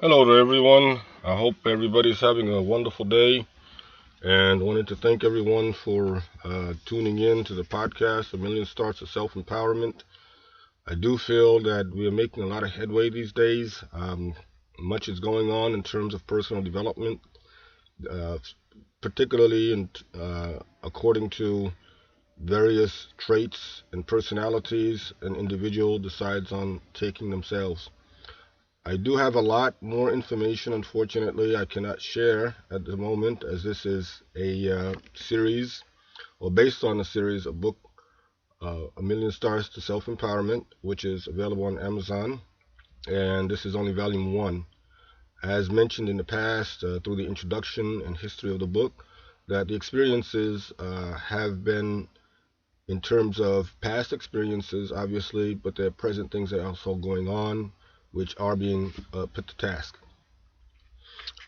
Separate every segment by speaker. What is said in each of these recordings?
Speaker 1: Hello to everyone. I hope everybody's having a wonderful day and wanted to thank everyone for tuning in to the podcast, A Million Starts of Self Empowerment. I do feel that we are making a lot of headway these days. Much is going on in terms of personal development, uh, particularly according to various traits and personalities an individual decides on taking themselves. I do have a lot more information. Unfortunately, I cannot share at the moment, as this is a series, or based on a series, a book, A Million Stars to Self Empowerment, which is available on Amazon. And this is only volume one. As mentioned in the past, through the introduction and history of the book, that the experiences have been in terms of past experiences, obviously, but there are present things that are also going on, which are being put to task.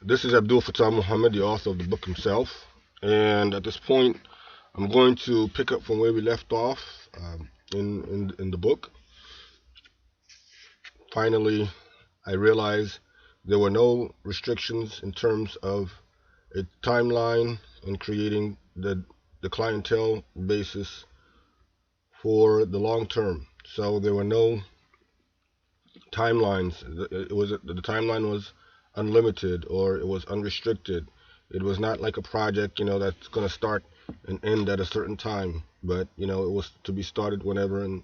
Speaker 1: This is Abdul Fattah Muhammad, the author of the book himself. And at this point, I'm going to pick up from where we left off in the book. Finally, I realized there were no restrictions in terms of a timeline in creating the clientele basis for the long term. So there were no timelines. The timeline was unlimited or it was unrestricted. It was not like a project, that's going to start and end at a certain time, but it was to be started whenever and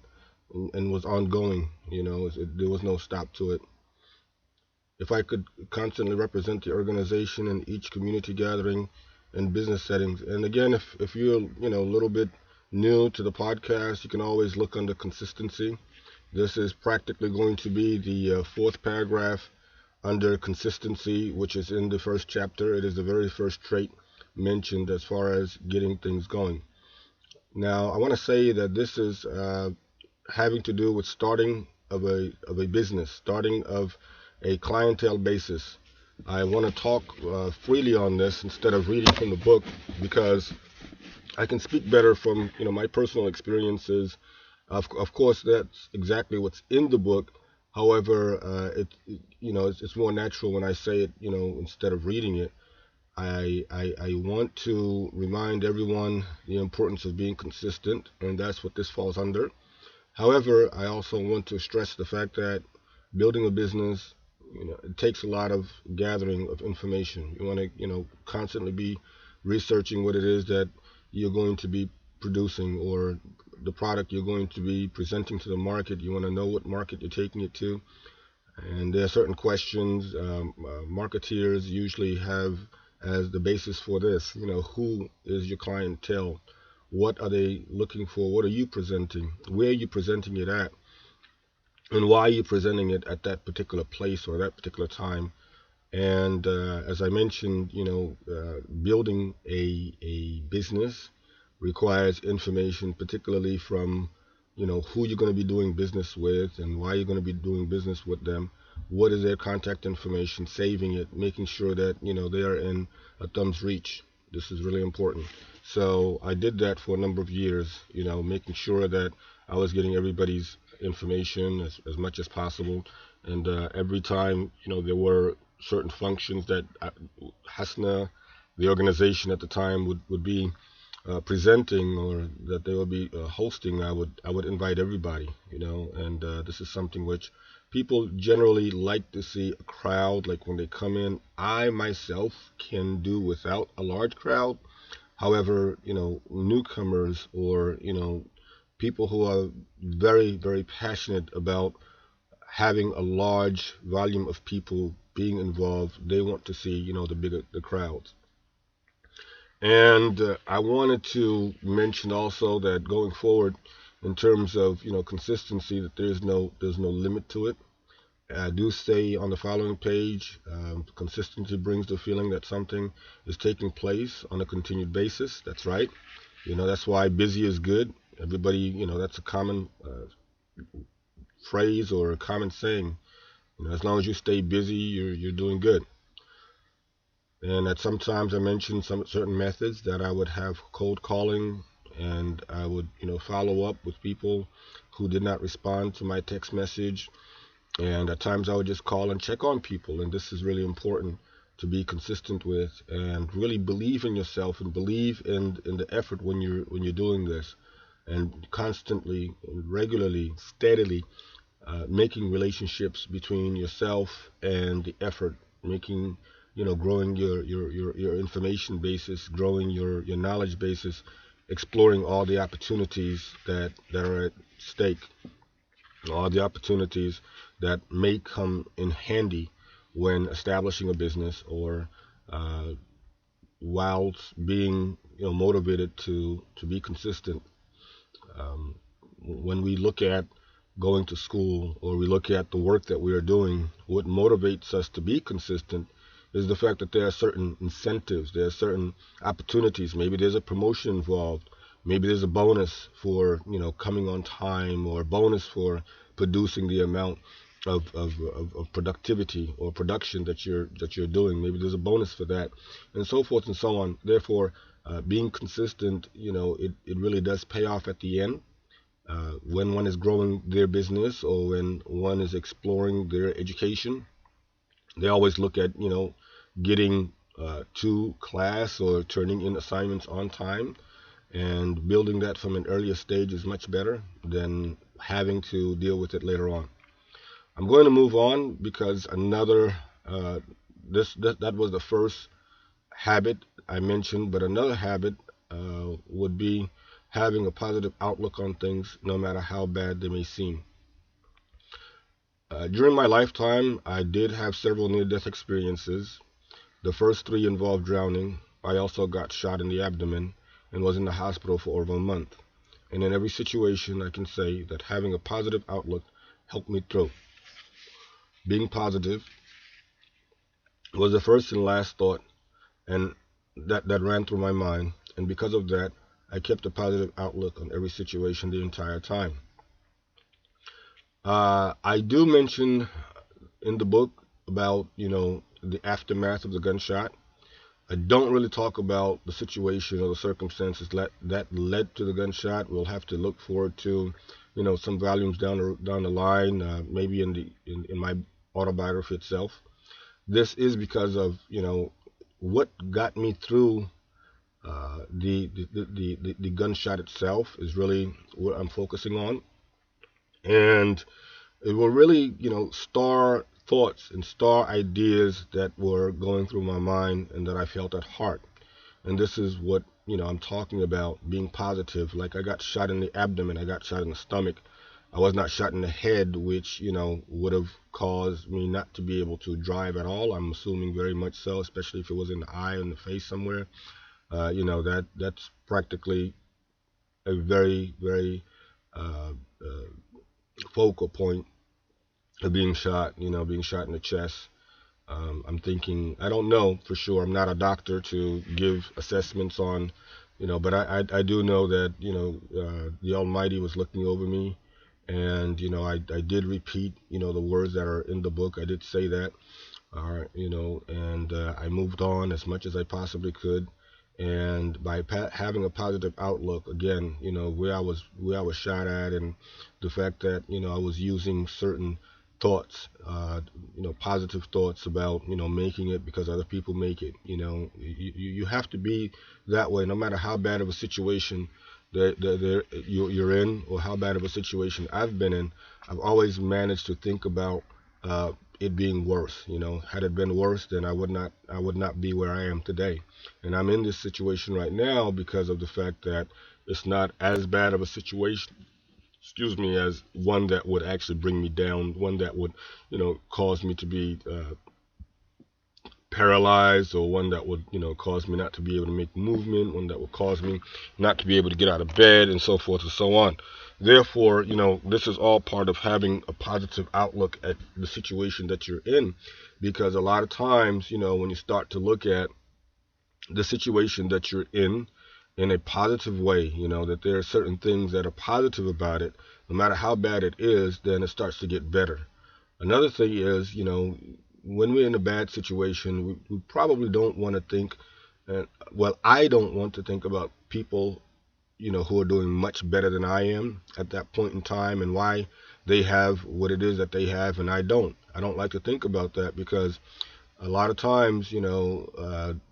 Speaker 1: was ongoing. There was no stop to it. If I could constantly represent the organization in each community gathering and business settings, and again, if you're a little bit new to the podcast, you can always look under consistency. This is practically going to be the fourth paragraph under consistency, which is in the first chapter. It is the very first trait mentioned as far as getting things going. Now, I want to say that this is having to do with starting of a business, starting of a clientele basis. I want to talk freely on this instead of reading from the book because I can speak better from my personal experiences. Of course, that's exactly what's in the book. However, it's more natural when I say it, instead of reading it. I want to remind everyone the importance of being consistent, and that's what this falls under. However, I also want to stress the fact that building a business, it takes a lot of gathering of information. You want to, constantly be researching what it is that you're going to be producing or the product you're going to be presenting to the market. You want to know what market you're taking it to. And there are certain questions marketeers usually have as the basis for this. Who is your clientele? What are they looking for? What are you presenting? Where are you presenting it at? And why are you presenting it at that particular place or that particular time? And as I mentioned, building a business requires information, particularly from, who you're going to be doing business with and why you're going to be doing business with them. What is their contact information, saving it, making sure that, they are in a thumb's reach. This is really important. So I did that for a number of years, making sure that I was getting everybody's information as much as possible. And every time, there were certain functions that Hasna, the organization at the time, would be presenting or that they would be hosting, I would invite everybody, and this is something which people generally like to see a crowd. Like when they come in, I myself can do without a large crowd. However, newcomers or people who are very very passionate about having a large volume of people being involved, they want to see the bigger the crowds. And I wanted to mention also that going forward, in terms of consistency, that there's no limit to it. I do say on the following page, consistency brings the feeling that something is taking place on a continued basis. That's right. That's why busy is good. Everybody, that's a common phrase or a common saying. As long as you stay busy, you're doing good. And that sometimes I mentioned some certain methods that I would have cold calling, and I would follow up with people who did not respond to my text message, And at times I would just call and check on people. And this is really important to be consistent with, and really believe in yourself and believe in the effort when you're doing this, and constantly, regularly, steadily making relationships between yourself and the effort, making, growing your information basis, growing your knowledge basis, exploring all the opportunities that are at stake, all the opportunities that may come in handy when establishing a business, or uh, whilst being, motivated to be consistent. um, when we look at going to school, or we look at the work that we are doing, what motivates us to be consistent is the fact that there are certain incentives, there are certain opportunities. Maybe there's a promotion involved. Maybe there's a bonus for, coming on time, or a bonus for producing the amount of productivity or production that you're doing. Maybe there's a bonus for that, and so forth and so on. Therefore, being consistent, it really does pay off at the end, when one is growing their business, or when one is exploring their education. They always look at, getting to class or turning in assignments on time, and building that from an earlier stage is much better than having to deal with it later on. I'm going to move on, because another that was the first habit I mentioned, but another habit would be having a positive outlook on things, no matter how bad they may seem. During my lifetime, I did have several near-death experiences. The first three involved drowning. I also got shot in the abdomen and was in the hospital for over a month. And in every situation, I can say that having a positive outlook helped me through. Being positive was the first and last thought, and that ran through my mind. And because of that, I kept a positive outlook on every situation the entire time. I do mention in the book about, the aftermath of the gunshot. I don't really talk about the situation or the circumstances that led to the gunshot. We'll have to look forward to, some volumes down the line, maybe in my autobiography itself. This is because of, what got me through the gunshot itself is really what I'm focusing on, and it will really, star thoughts and star ideas that were going through my mind and that I felt at heart. And this is what, I'm talking about, being positive. Like, I got shot in the abdomen, I got shot in the stomach. I was not shot in the head, which, would have caused me not to be able to drive at all. I'm assuming very much so, especially if it was in the eye or in the face somewhere. That's practically a very, very uh, uh, focal point of being shot in the chest. I'm thinking, I don't know for sure. I'm not a doctor to give assessments on, but I do know that, the Almighty was looking over me. And, I did repeat, the words that are in the book. I did say that, and I moved on as much as I possibly could. And by having a positive outlook, again, where I was shot at, and the fact that, I was using certain thoughts, positive thoughts about, making it because other people make it. You have to be that way, no matter how bad of a situation you're in, or how bad of a situation I've been in. I've always managed to think about it being worse. Had it been worse, then I would not be where I am today. And I'm in this situation right now because of the fact that it's not as bad of a situation, as one that would actually bring me down, one that would, cause me to be paralyzed, or one that would, cause me not to be able to make movement, one that would cause me not to be able to get out of bed, and so forth and so on. Therefore, this is all part of having a positive outlook at the situation that you're in, because a lot of times, when you start to look at the situation that you're in a positive way, that there are certain things that are positive about it, no matter how bad it is, then it starts to get better. Another thing is, when we're in a bad situation, we probably don't want to think, well, I don't want to think about people, who are doing much better than I am at that point in time, and why they have what it is that they have and I don't. I don't like to think about that because a lot of times,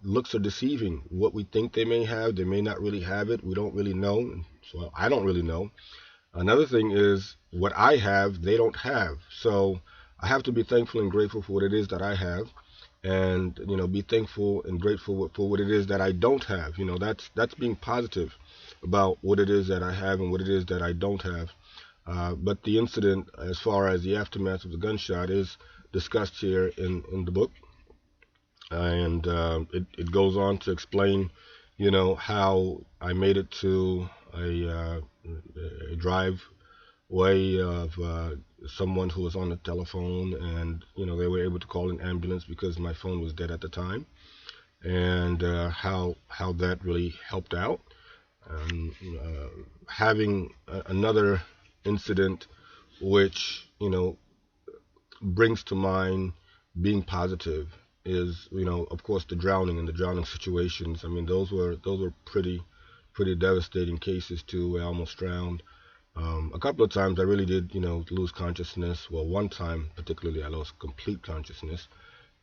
Speaker 1: looks are deceiving. What we think they may have, they may not really have it. We don't really know. So I don't really know. Another thing is what I have, they don't have. So I have to be thankful and grateful for what it is that I have, and be thankful and grateful for what it is that I don't have. That's being positive about what it is that I have and what it is that I don't have. But the incident, as far as the aftermath of the gunshot, is discussed here in the book, and it goes on to explain, how I made it to a driveway of someone who was on the telephone, and they were able to call an ambulance because my phone was dead at the time, and how that really helped out. Having another incident which brings to mind being positive is, of course, the drowning and the drowning situations. I mean, those were pretty devastating cases too. I almost drowned. A couple of times I really did, lose consciousness. Well, one time particularly I lost complete consciousness,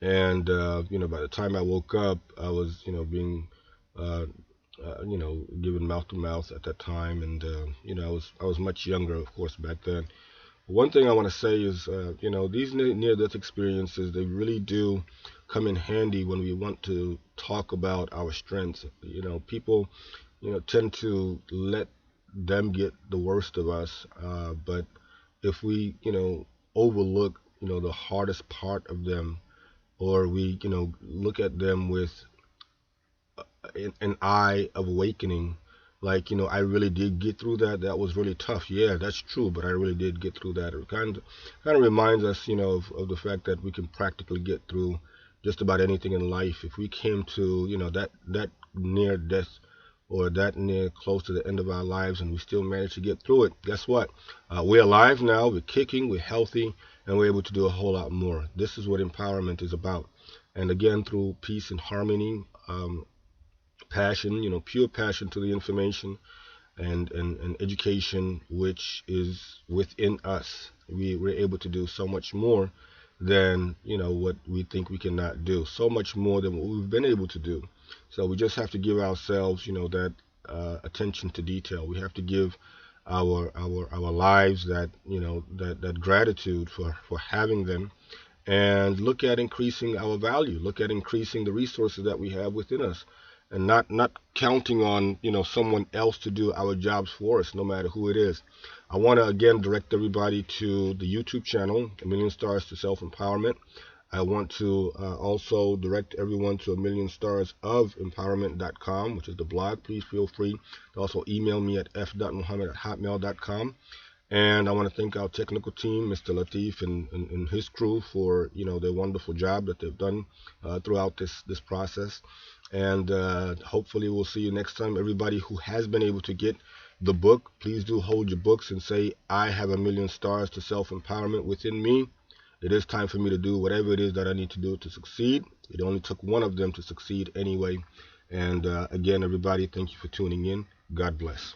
Speaker 1: and by the time I woke up, I was, being uh, given mouth to mouth at that time, and I was much younger, of course, back then. One thing I want to say is, these near-death experiences, they really do come in handy when we want to talk about our strengths. People, tend to let them get the worst of us, but if we, overlook, the hardest part of them, or we, look at them with an eye of awakening, like, I really did get through that. That was really tough. Yeah, that's true, but I really did get through that. It kind of reminds us, of the fact that we can practically get through just about anything in life. If we came to, that near death, or that near close to the end of our lives, and we still managed to get through it, guess what? We're alive now, we're kicking, we're healthy, and we're able to do a whole lot more. This is what empowerment is about. And again, through peace and harmony, passion, pure passion to the information, and education which is within us, we're able to do so much more than what we think we cannot do, so much more than what we've been able to do. So we just have to give ourselves, that attention to detail. We have to give our lives that, that gratitude for having them, and look at increasing our value, look at increasing the resources that we have within us, and not counting on someone else to do our jobs for us, no matter who it is. I want to again direct everybody to the YouTube channel, A Million Stars to Self Empowerment. I want to also direct everyone to a millionstarsofempowerment.com, which is the blog. Please feel free to also email me at f.muhammad@hotmail.com. And I want to thank our technical team, Mr. Latif and his crew, for their wonderful job that they've done throughout this process. And hopefully we'll see you next time. Everybody who has been able to get the book, please do hold your books and say, I have a million stars to self-empowerment within me. It is time for me to do whatever it is that I need to do to succeed. It only took one of them to succeed anyway. And again, everybody, thank you for tuning in. God bless.